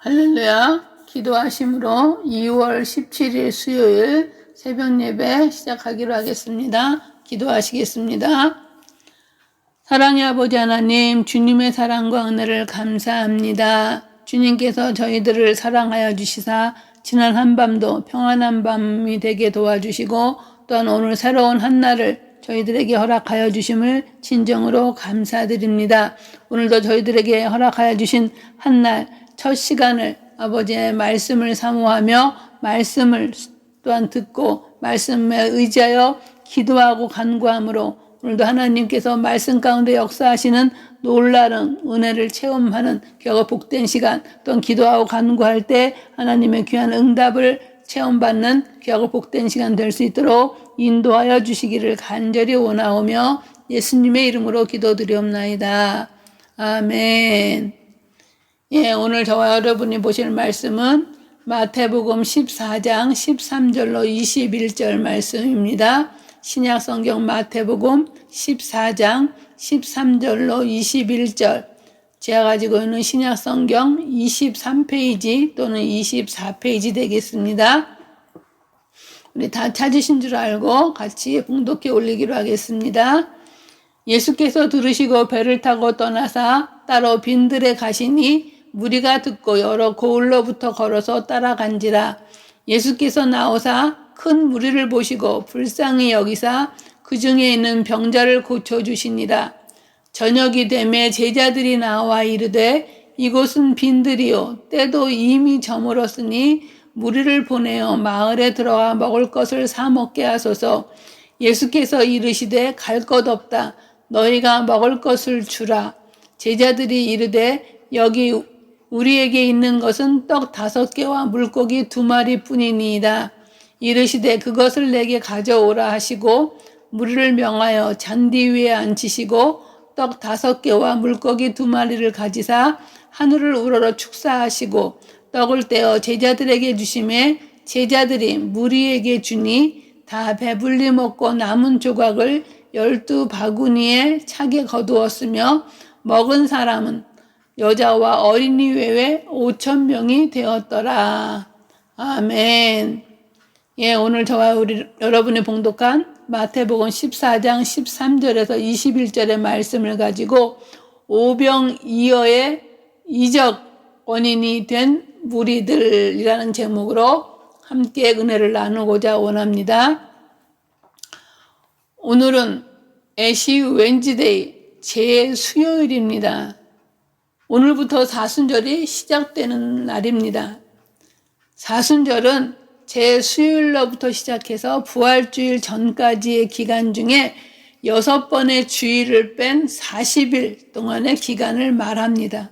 할렐루야. 기도하심으로 2월 17일 수요일 새벽 예배 시작하기로 하겠습니다. 기도하시겠습니다. 사랑의 아버지 하나님, 주님의 사랑과 은혜를 감사합니다. 주님께서 저희들을 사랑하여 주시사 지난 한밤도 평안한 밤이 되게 도와주시고 또한 오늘 새로운 한날을 저희들에게 허락하여 주심을 진정으로 감사드립니다. 오늘도 저희들에게 허락하여 주신 한날 첫 시간을 아버지의 말씀을 사모하며 말씀을 또한 듣고 말씀에 의지하여 기도하고 간구함으로 오늘도 하나님께서 말씀 가운데 역사하시는 놀라운 은혜를 체험하는 겨우 복된 시간, 또한 기도하고 간구할 때 하나님의 귀한 응답을 체험받는 겨우 복된 시간 될 수 있도록 인도하여 주시기를 간절히 원하오며 예수님의 이름으로 기도드리옵나이다. 아멘. 예, 오늘 저와 여러분이 보실 말씀은 마태복음 14장 13절로 21절 말씀입니다. 신약 성경 마태복음 14장 13절로 21절. 제가 가지고 있는 신약 성경 23페이지 또는 24페이지 되겠습니다. 우리 다 찾으신 줄 알고 같이 봉독해 올리기로 하겠습니다. 예수께서 들으시고 배를 타고 떠나사 따로 빈들에 가시니 무리가 듣고 여러 고을로부터 걸어서 따라간지라. 예수께서 나오사 큰 무리를 보시고 불쌍히 여기사 그 중에 있는 병자를 고쳐주시니라. 저녁이 되매 제자들이 나와 이르되 이곳은 빈들이요 때도 이미 저물었으니 무리를 보내어 마을에 들어가 먹을 것을 사 먹게 하소서. 예수께서 이르시되 갈 것 없다. 너희가 먹을 것을 주라. 제자들이 이르되 여기 우리에게 있는 것은 떡 5개와 물고기 2마리 뿐이니이다. 이르시되 그것을 내게 가져오라 하시고 무리를 명하여 잔디 위에 앉히시고 떡 5개와 물고기 2마리를 가지사 하늘을 우러러 축사하시고 떡을 떼어 제자들에게 주시매 제자들이 무리에게 주니 다 배불리 먹고 남은 조각을 12바구니에 차게 거두었으며 먹은 사람은 여자와 어린이 외에 5,000명이 되었더라. 아멘. 예, 오늘 저와 여러분이 봉독한 마태복음 14장 13절에서 21절의 말씀을 가지고 오병이어의 이적 원인이 된 무리들이라는 제목으로 함께 은혜를 나누고자 원합니다. 오늘은 애쉬 웬즈데이 제수요일입니다. 오늘부터 사순절이 시작되는 날입니다. 사순절은 제수요일로부터 시작해서 부활주일 전까지의 기간 중에 6번의 주일을 뺀 40일 동안의 기간을 말합니다.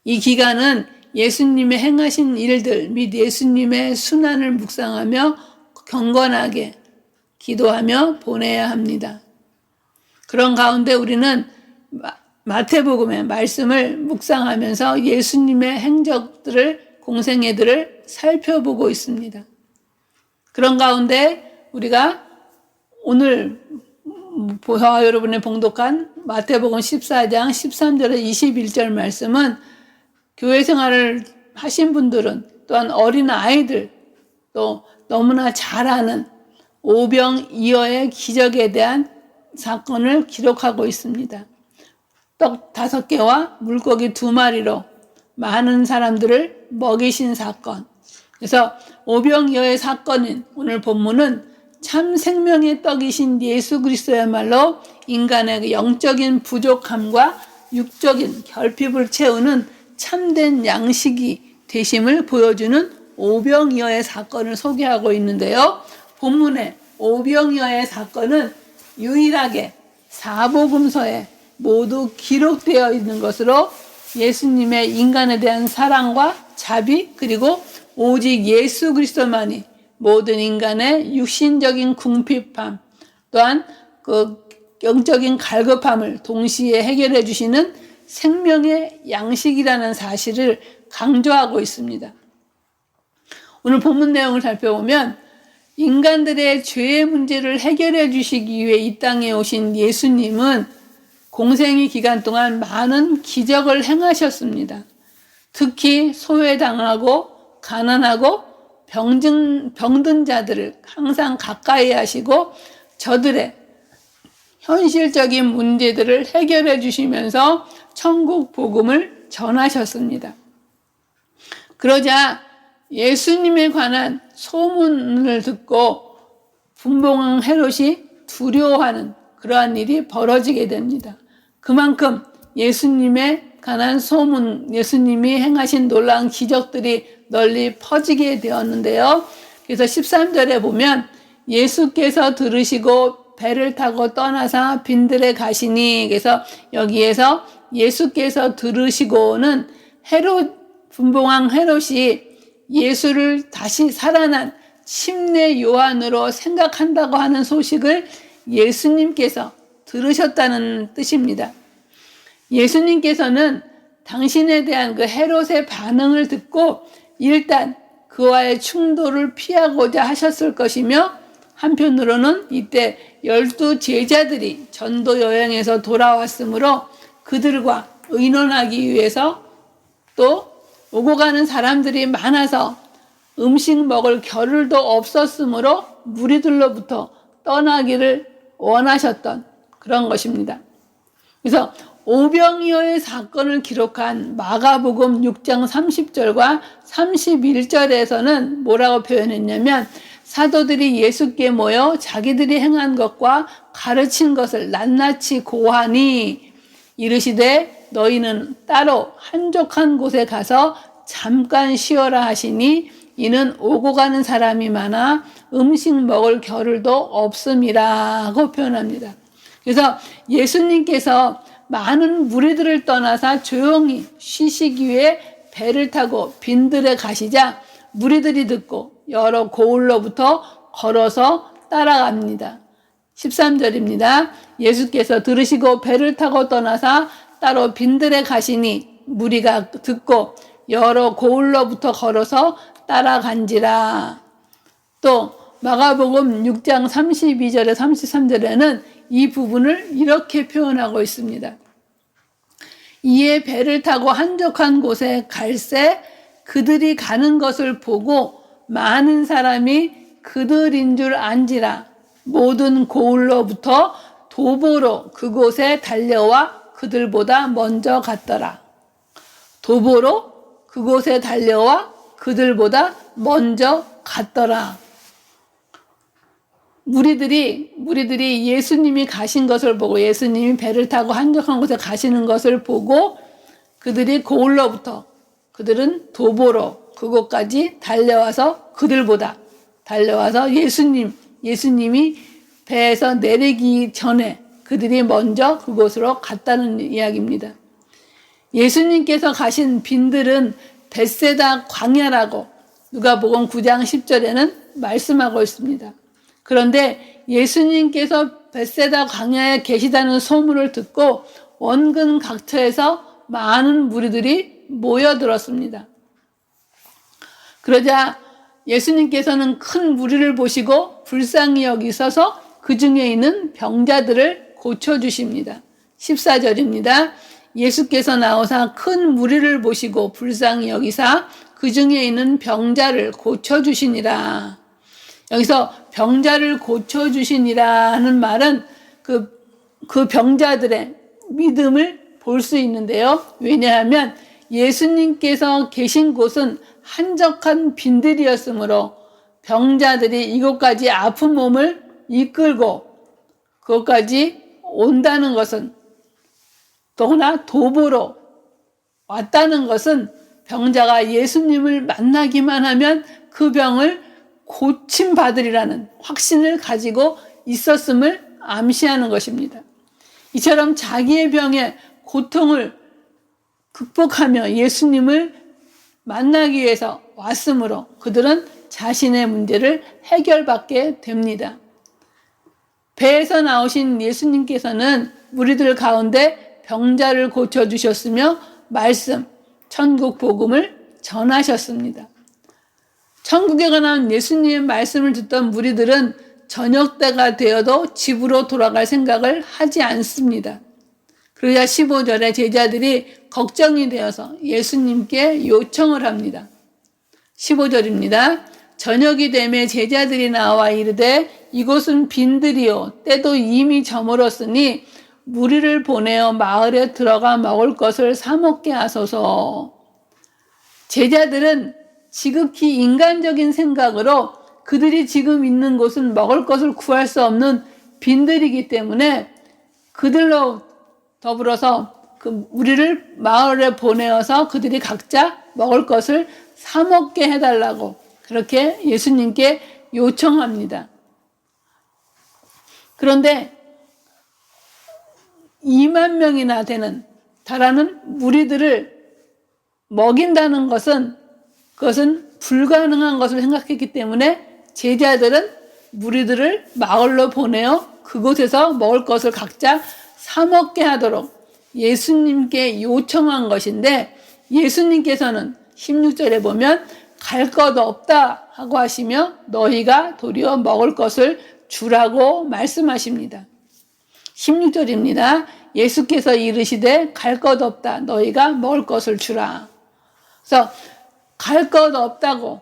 이 기간은 예수님의 행하신 일들 및 예수님의 순환을 묵상하며 경건하게 기도하며 보내야 합니다. 그런 가운데 우리는 마태복음의 말씀을 묵상하면서 예수님의 행적들을 공생애들을 살펴보고 있습니다. 그런 가운데 우리가 오늘 저와 여러분의 봉독한 마태복음 14장 13절에 21절 말씀은 교회 생활을 하신 분들은 또한 어린 아이들 또 너무나 잘 아는 오병이어의 기적에 대한 사건을 기록하고 있습니다. 떡 5개와 물고기 2마리로 많은 사람들을 먹이신 사건. 그래서 오병이어의 사건인 오늘 본문은 참 생명의 떡이신 예수 그리스도야말로 인간의 영적인 부족함과 육적인 결핍을 채우는 참된 양식이 되심을 보여주는 오병이어의 사건을 소개하고 있는데요. 본문의 오병이어의 사건은 유일하게 사복음서에 모두 기록되어 있는 것으로 예수님의 인간에 대한 사랑과 자비 그리고 오직 예수 그리스도만이 모든 인간의 육신적인 궁핍함 또한 그 영적인 갈급함을 동시에 해결해 주시는 생명의 양식이라는 사실을 강조하고 있습니다. 오늘 본문 내용을 살펴보면 인간들의 죄의 문제를 해결해 주시기 위해 이 땅에 오신 예수님은 공생의 기간 동안 많은 기적을 행하셨습니다. 특히 소외당하고 가난하고 병든 자들을 항상 가까이 하시고 저들의 현실적인 문제들을 해결해 주시면서 천국 복음을 전하셨습니다. 그러자 예수님에 관한 소문을 듣고 분봉왕 헤롯이 두려워하는 그러한 일이 벌어지게 됩니다. 그만큼 예수님에 관한 소문, 예수님이 행하신 놀라운 기적들이 널리 퍼지게 되었는데요. 그래서 13절에 보면 예수께서 들으시고 배를 타고 떠나사 빈들에 가시니, 그래서 여기에서 예수께서 들으시고는 분봉왕 헤롯이 예수를 다시 살아난 침례 요한으로 생각한다고 하는 소식을 예수님께서 들으셨다는 뜻입니다. 예수님께서는 당신에 대한 그 헤롯의 반응을 듣고 일단 그와의 충돌을 피하고자 하셨을 것이며, 한편으로는 이때 12 제자들이 전도 여행에서 돌아왔으므로 그들과 의논하기 위해서, 또 오고 가는 사람들이 많아서 음식 먹을 겨를도 없었으므로 무리들로부터 떠나기를 원하셨던 그런 것입니다. 그래서 오병이어의 사건을 기록한 마가복음 6장 30절과 31절에서는 뭐라고 표현했냐면, 사도들이 예수께 모여 자기들이 행한 것과 가르친 것을 낱낱이 고하니 이르시되 너희는 따로 한적한 곳에 가서 잠깐 쉬어라 하시니 이는 오고 가는 사람이 많아 음식 먹을 겨를도 없음이라고 표현합니다. 그래서 예수님께서 많은 무리들을 떠나사 조용히 쉬시기 위해 배를 타고 빈들에 가시자 무리들이 듣고 여러 고을로부터 걸어서 따라갑니다. 13절입니다. 예수께서 들으시고 배를 타고 떠나사 따로 빈들에 가시니 무리가 듣고 여러 고을로부터 걸어서 따라간지라. 또 마가복음 6장 32절에 33절에는 이 부분을 이렇게 표현하고 있습니다. 이에 배를 타고 한적한 곳에 갈새 그들이 가는 것을 보고 많은 사람이 그들인 줄 안지라. 모든 고을로부터 도보로 그곳에 달려와 그들보다 먼저 갔더라. 도보로 그곳에 달려와 그들보다 먼저 갔더라. 무리들이 예수님이 가신 것을 보고, 예수님이 배를 타고 한적한 곳에 가시는 것을 보고 그들이 고을로부터, 그들은 도보로 그곳까지 달려와서 예수님이 배에서 내리기 전에 그들이 먼저 그곳으로 갔다는 이야기입니다. 예수님께서 가신 빈들은 벳세다 광야라고 누가복음 9장 10절에는 말씀하고 있습니다. 그런데 예수님께서 벳세다 광야에 계시다는 소문을 듣고 원근 각처에서 많은 무리들이 모여들었습니다. 그러자 예수님께서는 큰 무리를 보시고 불쌍히 여기셔서 그 중에 있는 병자들을 고쳐주십니다. 14절입니다. 예수께서 나오사 큰 무리를 보시고 불쌍히 여기사 그 중에 있는 병자를 고쳐주시니라. 여기서 병자를 고쳐주시니라는 말은 그 병자들의 믿음을 볼 수 있는데요. 왜냐하면 예수님께서 계신 곳은 한적한 빈들이었으므로 병자들이 이곳까지 아픈 몸을 이끌고 그것까지 온다는 것은, 더구나 도보로 왔다는 것은 병자가 예수님을 만나기만 하면 그 병을 고침받으리라는 확신을 가지고 있었음을 암시하는 것입니다. 이처럼 자기의 병의 고통을 극복하며 예수님을 만나기 위해서 왔으므로 그들은 자신의 문제를 해결받게 됩니다. 배에서 나오신 예수님께서는 무리들 가운데 병자를 고쳐주셨으며 천국 복음을 전하셨습니다. 천국에 관한 예수님의 말씀을 듣던 무리들은 저녁 때가 되어도 집으로 돌아갈 생각을 하지 않습니다. 그러자 15절에 제자들이 걱정이 되어서 예수님께 요청을 합니다. 15절입니다. 저녁이 되매 제자들이 나와 이르되 이곳은 빈들이요 때도 이미 저물었으니 무리를 보내어 마을에 들어가 먹을 것을 사 먹게 하소서. 제자들은 지극히 인간적인 생각으로 그들이 지금 있는 곳은 먹을 것을 구할 수 없는 빈들이기 때문에 그들로 더불어서 그 무리를 마을에 보내어서 그들이 각자 먹을 것을 사 먹게 해달라고 그렇게 예수님께 요청합니다. 그런데 2만 명이나 달하는 무리들을 먹인다는 것은 그것은 불가능한 것을 생각했기 때문에 제자들은 무리들을 마을로 보내어 그곳에서 먹을 것을 각자 사 먹게 하도록 예수님께 요청한 것인데 예수님께서는 16절에 보면 갈 것 없다 하고 하시며 너희가 도리어 먹을 것을 주라고 말씀하십니다. 16절입니다. 예수께서 이르시되 갈 것 없다 너희가 먹을 것을 주라. 그래서 갈 것 없다고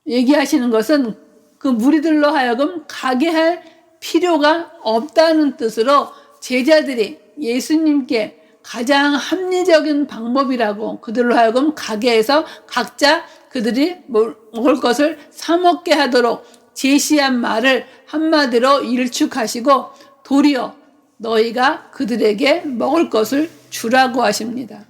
얘기하시는 것은 그 무리들로 하여금 가게 할 필요가 없다는 뜻으로 제자들이 예수님께 가장 합리적인 방법이라고 그들로 하여금 가게 해서 각자 그들이 먹을 것을 사 먹게 하도록 제시한 말을 한마디로 일축하시고 도리어 너희가 그들에게 먹을 것을 주라고 하십니다.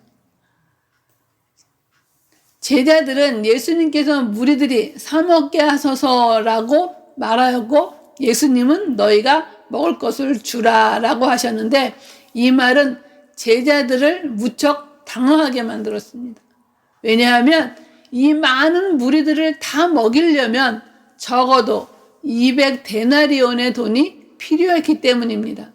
제자들은 예수님께서 무리들이 사 먹게 하소서라고 말하였고 예수님은 너희가 먹을 것을 주라라고 하셨는데 이 말은 제자들을 무척 당황하게 만들었습니다. 왜냐하면 이 많은 무리들을 다 먹이려면 적어도 200데나리온의 돈이 필요했기 때문입니다.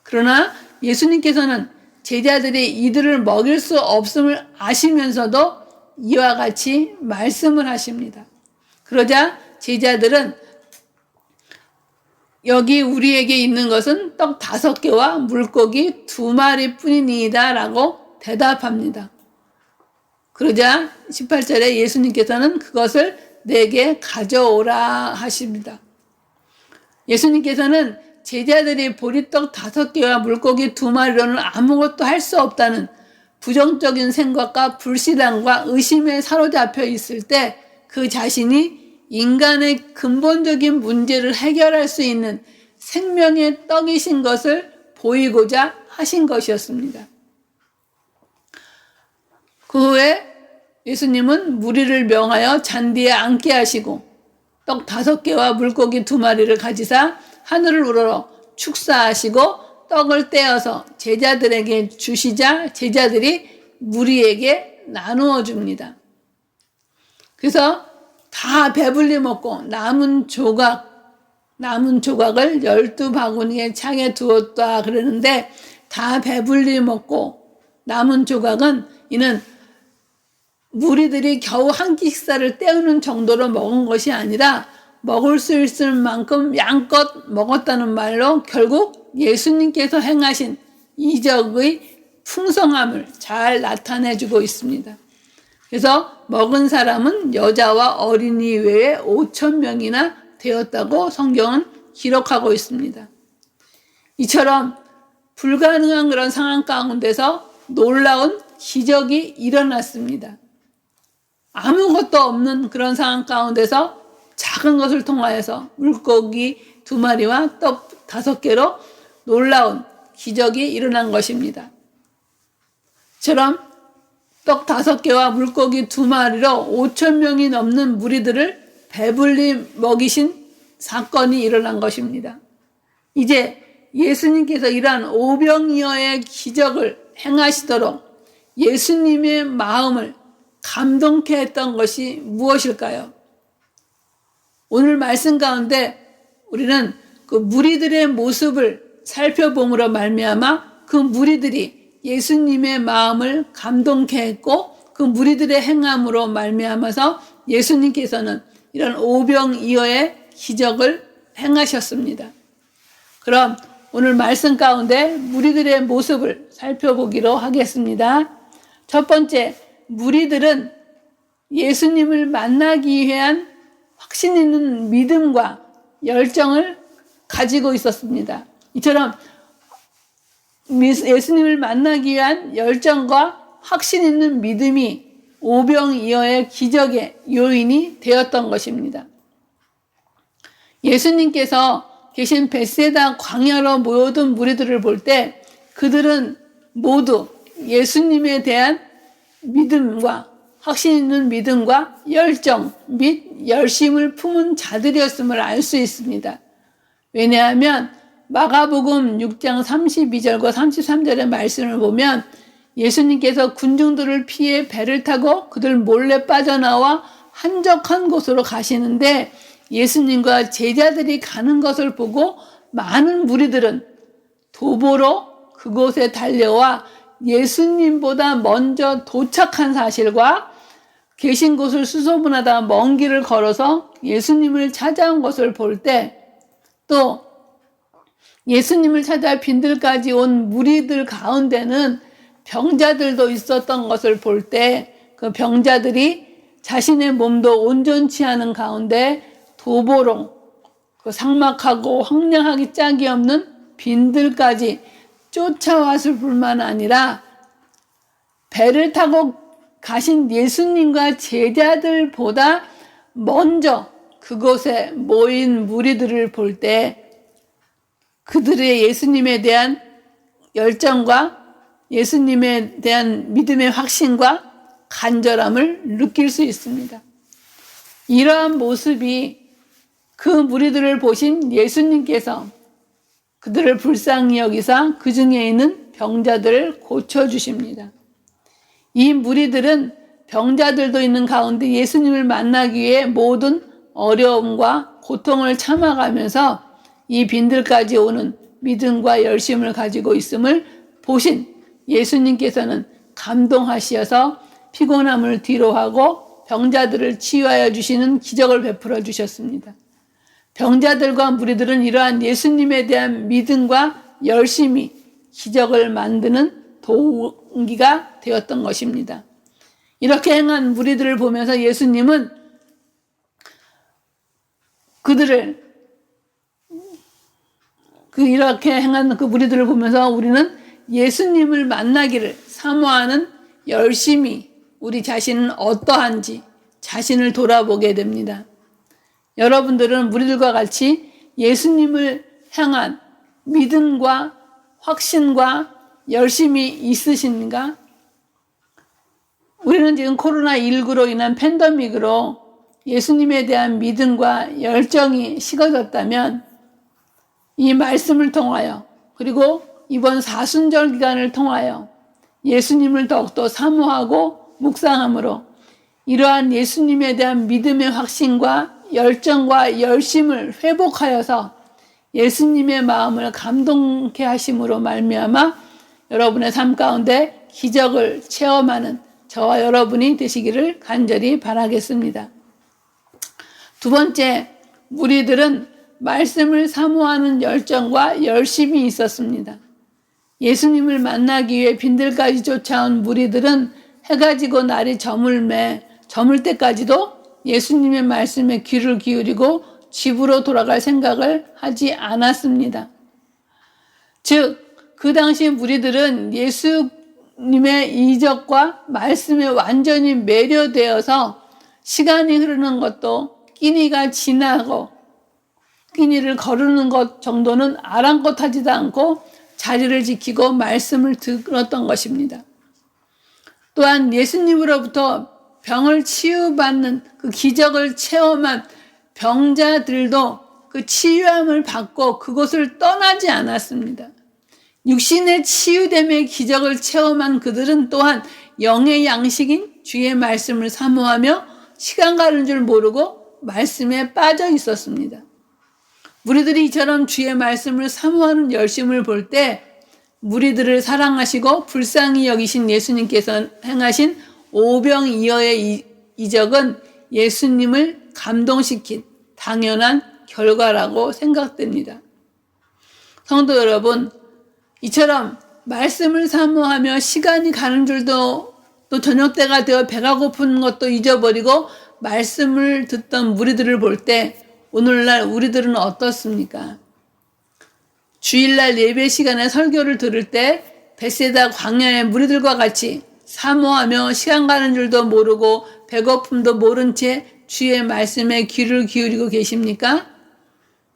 그러나 예수님께서는 제자들이 이들을 먹일 수 없음을 아시면서도 이와 같이 말씀을 하십니다. 그러자 제자들은 여기 우리에게 있는 것은 떡 5개와 물고기 2마리 뿐이니이다 라고 대답합니다. 그러자 18절에 예수님께서는 그것을 내게 가져오라 하십니다. 예수님께서는 제자들이 보리떡 5개와 물고기 2마리로는 아무것도 할 수 없다는 부정적인 생각과 불신앙과 의심에 사로잡혀 있을 때 그 자신이 인간의 근본적인 문제를 해결할 수 있는 생명의 떡이신 것을 보이고자 하신 것이었습니다. 그 후에 예수님은 무리를 명하여 잔디에 앉게 하시고 떡 5개와 물고기 2마리를 가지사 하늘을 우러러 축사하시고 떡을 떼어서 제자들에게 주시자 제자들이 무리에게 나누어 줍니다. 그래서 다 배불리 먹고 남은 조각을 12바구니에 창에 두었다 그러는데 다 배불리 먹고 남은 조각은 이는 무리들이 겨우 한 끼 식사를 때우는 정도로 먹은 것이 아니라 먹을 수 있을 만큼 양껏 먹었다는 말로 결국 예수님께서 행하신 이적의 풍성함을 잘 나타내주고 있습니다. 그래서 먹은 사람은 여자와 어린이 외에 5,000명이나 되었다고 성경은 기록하고 있습니다. 이처럼 불가능한 그런 상황 가운데서 놀라운 기적이 일어났습니다. 아무것도 없는 그런 상황 가운데서 작은 것을 통하여서 물고기 2마리와 떡 5개로 놀라운 기적이 일어난 것입니다. 이처럼 떡 5개와 물고기 2마리로 5,000명이 넘는 무리들을 배불리 먹이신 사건이 일어난 것입니다. 이제 예수님께서 이러한 오병이어의 기적을 행하시도록 예수님의 마음을 감동케 했던 것이 무엇일까요? 오늘 말씀 가운데 우리는 그 무리들의 모습을 살펴봄으로 말미암아 그 무리들이 예수님의 마음을 감동케 했고 그 무리들의 행함으로 말미암아서 예수님께서는 이런 오병이어의 기적을 행하셨습니다. 그럼 오늘 말씀 가운데 무리들의 모습을 살펴보기로 하겠습니다. 첫 번째, 무리들은 예수님을 만나기 위한 확신 있는 믿음과 열정을 가지고 있었습니다. 이처럼 예수님을 만나기 위한 열정과 확신 있는 믿음이 오병이어의 기적의 요인이 되었던 것입니다. 예수님께서 계신 벳세다 광야로 모여든 무리들을 볼 때 그들은 모두 예수님에 대한 믿음과 확신 있는 믿음과 열정 및 열심을 품은 자들이었음을 알 수 있습니다. 왜냐하면 마가복음 6장 32절과 33절의 말씀을 보면 예수님께서 군중들을 피해 배를 타고 그들 몰래 빠져나와 한적한 곳으로 가시는데 예수님과 제자들이 가는 것을 보고 많은 무리들은 도보로 그곳에 달려와 예수님보다 먼저 도착한 사실과 계신 곳을 수소문하다 먼 길을 걸어서 예수님을 찾아온 것을 볼 때 또 예수님을 찾아 빈들까지 온 무리들 가운데는 병자들도 있었던 것을 볼 때 그 병자들이 자신의 몸도 온전치 않은 가운데 도보로 그 삭막하고 황량하기 짝이 없는 빈들까지 쫓아왔을 뿐만 아니라 배를 타고 가신 예수님과 제자들보다 먼저 그곳에 모인 무리들을 볼 때 그들의 예수님에 대한 열정과 예수님에 대한 믿음의 확신과 간절함을 느낄 수 있습니다. 이러한 모습이 그 무리들을 보신 예수님께서 그들을 불쌍히 여기사 그 중에 있는 병자들을 고쳐주십니다. 이 무리들은 병자들도 있는 가운데 예수님을 만나기 위해 모든 어려움과 고통을 참아가면서 이 빈들까지 오는 믿음과 열심을 가지고 있음을 보신 예수님께서는 감동하시어서 피곤함을 뒤로하고 병자들을 치유하여 주시는 기적을 베풀어 주셨습니다. 병자들과 무리들은 이러한 예수님에 대한 믿음과 열심이 기적을 만드는 동기가 되었던 것입니다. 이렇게 행한 무리들을 보면서 예수님은 그들을 이렇게 행한 그 무리들을 보면서 우리는 예수님을 만나기를 사모하는 열심히 우리 자신은 어떠한지 자신을 돌아보게 됩니다. 여러분들은 무리들과 같이 예수님을 향한 믿음과 확신과 열심이 있으신가? 우리는 지금 코로나19로 인한 팬데믹으로 예수님에 대한 믿음과 열정이 식어졌다면 이 말씀을 통하여 그리고 이번 사순절 기간을 통하여 예수님을 더욱더 사모하고 묵상함으로 이러한 예수님에 대한 믿음의 확신과 열정과 열심을 회복하여서 예수님의 마음을 감동케 하심으로 말미암아 여러분의 삶 가운데 기적을 체험하는 저와 여러분이 되시기를 간절히 바라겠습니다. 두 번째, 무리들은 말씀을 사모하는 열정과 열심이 있었습니다. 예수님을 만나기 위해 빈들까지 쫓아온 무리들은 해가 지고 날이 저물 때까지도 예수님의 말씀에 귀를 기울이고 집으로 돌아갈 생각을 하지 않았습니다. 즉, 그 당시 무리들은 예수님의 이적과 말씀에 완전히 매료되어서 시간이 흐르는 것도 끼니가 지나고 끼니를 거르는 것 정도는 아랑곳하지도 않고 자리를 지키고 말씀을 들었던 것입니다. 또한 예수님으로부터 병을 치유받는 그 기적을 체험한 병자들도 그 치유함을 받고 그곳을 떠나지 않았습니다. 육신의 치유됨의 기적을 체험한 그들은 또한 영의 양식인 주의 말씀을 사모하며 시간 가는 줄 모르고 말씀에 빠져 있었습니다. 무리들이 이처럼 주의 말씀을 사모하는 열심을 볼 때 무리들을 사랑하시고 불쌍히 여기신 예수님께서 행하신 오병이어의 이적은 예수님을 감동시킨 당연한 결과라고 생각됩니다. 성도 여러분, 이처럼 말씀을 사모하며 시간이 가는 줄도 또 저녁 때가 되어 배가 고픈 것도 잊어버리고 말씀을 듣던 무리들을 볼 때 오늘날 우리들은 어떻습니까? 주일날 예배 시간에 설교를 들을 때 벳세다 광야의 무리들과 같이 사모하며 시간 가는 줄도 모르고 배고픔도 모른 채 주의 말씀에 귀를 기울이고 계십니까?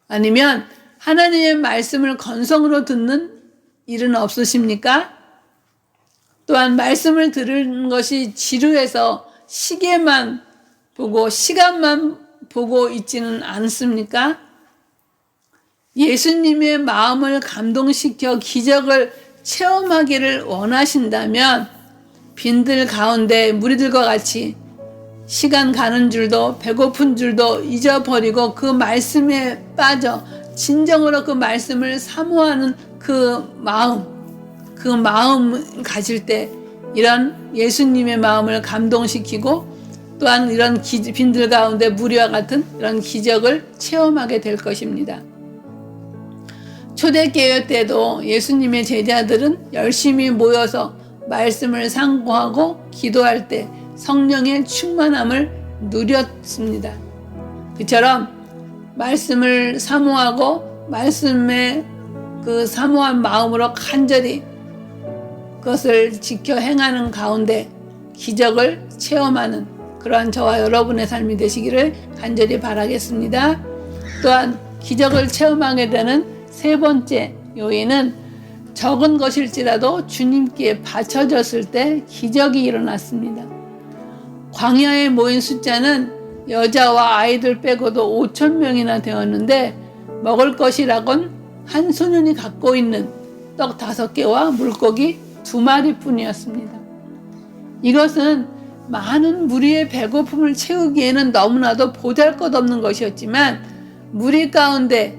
아니면 하나님의 말씀을 건성으로 듣는 일은 없으십니까? 또한 말씀을 들은 것이 지루해서 시계만 보고 시간만 보고 있지는 않습니까? 예수님의 마음을 감동시켜 기적을 체험하기를 원하신다면 빈들 가운데 무리들과 같이 시간 가는 줄도 배고픈 줄도 잊어버리고 그 말씀에 빠져 진정으로 그 말씀을 사모하는 그 마음 가질 때 이런 예수님의 마음을 감동시키고 또한 이런 빈들 가운데 무리와 같은 이런 기적을 체험하게 될 것입니다. 초대교회 때도 예수님의 제자들은 열심히 모여서 말씀을 상고하고 기도할 때 성령의 충만함을 누렸습니다. 그처럼 말씀을 사모하고 말씀의 그 사모한 마음으로 간절히 그것을 지켜 행하는 가운데 기적을 체험하는 그러한 저와 여러분의 삶이 되시기를 간절히 바라겠습니다. 또한 기적을 체험하게 되는 세 번째 요인은 적은 것일지라도 주님께 바쳐졌을 때 기적이 일어났습니다. 광야에 모인 숫자는 여자와 아이들 빼고도 5,000명이나 되었는데 먹을 것이라곤 한 소년이 갖고 있는 떡 5개와 물고기 2마리뿐이었습니다. 이것은 많은 무리의 배고픔을 채우기에는 너무나도 보잘것없는 것이었지만 무리 가운데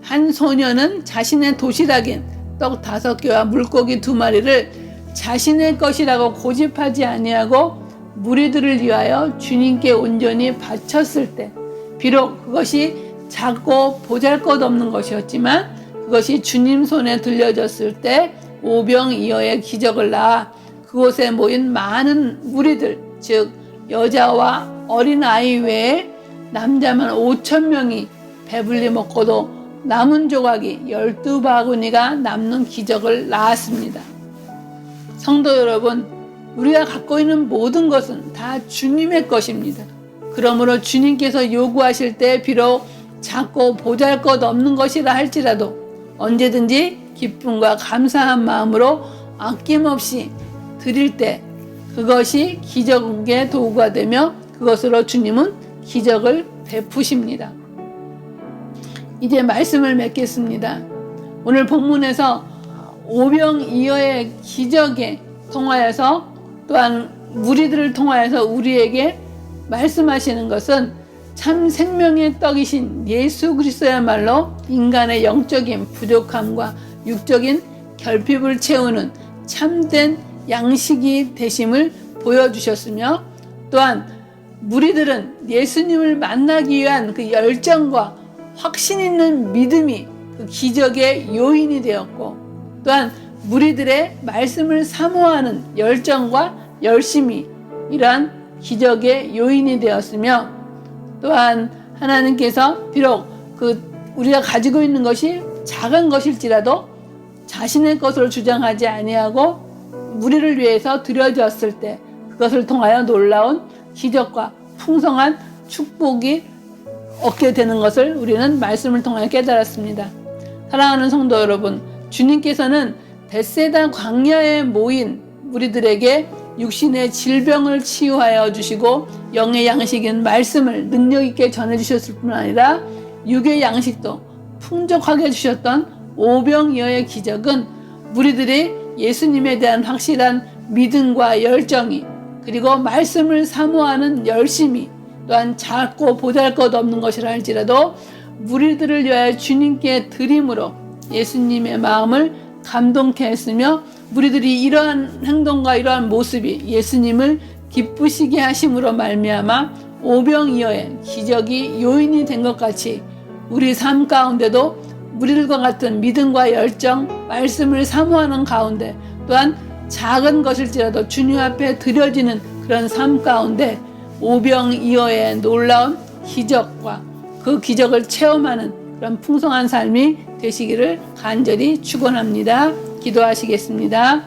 한 소년은 자신의 도시락인 떡 5개와 물고기 2마리를 자신의 것이라고 고집하지 아니하고 무리들을 위하여 주님께 온전히 바쳤을 때 비록 그것이 작고 보잘것없는 것이었지만 그것이 주님 손에 들려졌을 때 오병이어의 기적을 낳아 그곳에 모인 많은 무리들 즉 여자와 어린아이 외에 남자만 5,000명이 배불리 먹고도 남은 조각이 12바구니가 남는 기적을 낳았습니다. 성도 여러분, 우리가 갖고 있는 모든 것은 다 주님의 것입니다. 그러므로 주님께서 요구하실 때 비록 작고 보잘것없는 것이라 할지라도 언제든지 기쁨과 감사한 마음으로 아낌없이 드릴 때 그것이 기적의 도구가 되며 그것으로 주님은 기적을 베푸십니다. 이제 말씀을 맺겠습니다. 오늘 본문에서 오병이어의 기적에 통하여서 또한 무리들을 통하여서 우리에게 말씀하시는 것은 참 생명의 떡이신 예수 그리스도야말로 인간의 영적인 부족함과 육적인 결핍을 채우는 참된 양식이 되심을 보여주셨으며 또한 무리들은 예수님을 만나기 위한 그 열정과 확신 있는 믿음이 그 기적의 요인이 되었고 또한 무리들의 말씀을 사모하는 열정과 열심이 이러한 기적의 요인이 되었으며 또한 하나님께서 비록 우리가 가지고 있는 것이 작은 것일지라도 자신의 것을 주장하지 아니하고 무리를 위해서 드려졌을 때 그것을 통하여 놀라운 기적과 풍성한 축복이 얻게 되는 것을 우리는 말씀을 통하여 깨달았습니다. 사랑하는 성도 여러분, 주님께서는 벳세다 광야에 모인 무리들에게 육신의 질병을 치유하여 주시고 영의 양식인 말씀을 능력 있게 전해주셨을 뿐 아니라 육의 양식도 풍족하게 주셨던 오병이어의 기적은 무리들이 예수님에 대한 확실한 믿음과 열정이 그리고 말씀을 사모하는 열심이 또한 작고 보잘것없는 것이라 할지라도 무리들을 위하여 주님께 드림으로 예수님의 마음을 감동케 했으며 무리들이 이러한 행동과 이러한 모습이 예수님을 기쁘시게 하심으로 말미암아 오병이어의 기적이 요인이 된 것 같이 우리 삶 가운데도 무리들과 같은 믿음과 열정, 말씀을 사모하는 가운데 또한 작은 것일지라도 주님 앞에 드려지는 그런 삶 가운데 오병이어의 놀라운 기적과 그 기적을 체험하는 그런 풍성한 삶이 되시기를 간절히 축원합니다. 기도하시겠습니다.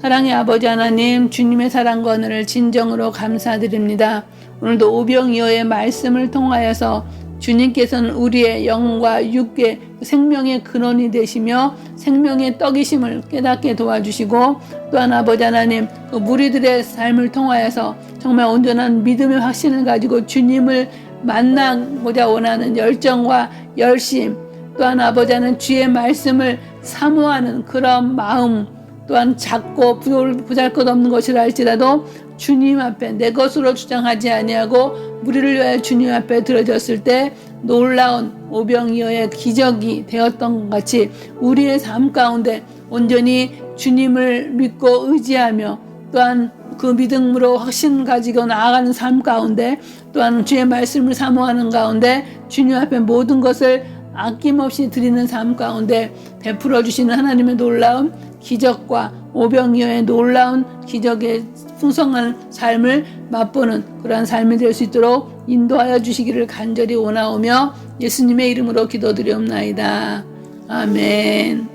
사랑의 아버지 하나님, 주님의 사랑과 은혜를 진정으로 감사드립니다. 오늘도 오병이어의 말씀을 통하여서 주님께서는 우리의 영과 육의 생명의 근원이 되시며 생명의 떡이심을 깨닫게 도와주시고, 또한 아버지 하나님, 그 무리들의 삶을 통하여서 정말 온전한 믿음의 확신을 가지고 주님을 만나고자 원하는 열정과 열심, 또한 아버지 하나님 주의 말씀을 사모하는 그런 마음, 또한 작고 보잘것없는 것이라 할지라도 주님 앞에 내 것으로 주장하지 아니하고 무리를 위하여 주님 앞에 들어졌을 때 놀라운 오병이어의 기적이 되었던 것 같이 우리의 삶 가운데 온전히 주님을 믿고 의지하며 또한 그 믿음으로 확신 가지고 나아가는 삶 가운데, 또한 주의 말씀을 사모하는 가운데 주님 앞에 모든 것을 아낌없이 드리는 삶 가운데 베풀어 주시는 하나님의 놀라운 기적과 오병이어의 놀라운 기적의 풍성한 삶을 맛보는 그러한 삶이 될 수 있도록 인도하여 주시기를 간절히 원하오며 예수님의 이름으로 기도드리옵나이다. 아멘.